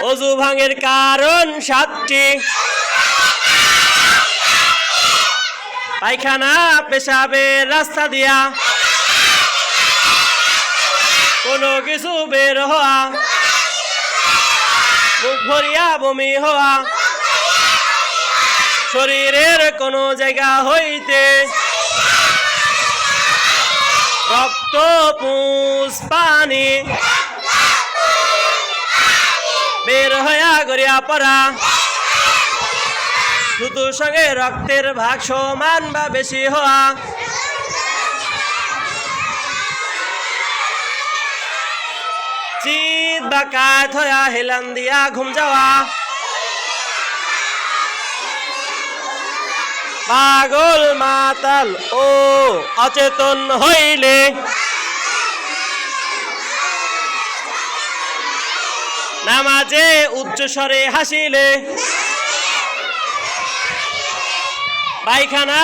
অজু ভাঙের কারণ 7টি। পায়খানা পেশাবের রাস্তা দিয়া কোনো কিছু বের হওয়া, মুখ ভরিয়া বমি হওয়া, শরীরের কোনো জায়গা হইতে রক্ত পুষ পানি বের হইয়া গড়িয়া পড়া, থুতুর সঙ্গে রক্তের ভাগ সমান বা বেশি হওয়া, চিত বা কাত হইয়া হেলান দিয়া ঘুম যাওয়া, পাগল মাতাল ও অচেতন হইলে নামাজে উচ্চস্বরে হাসিলে, পায়খানা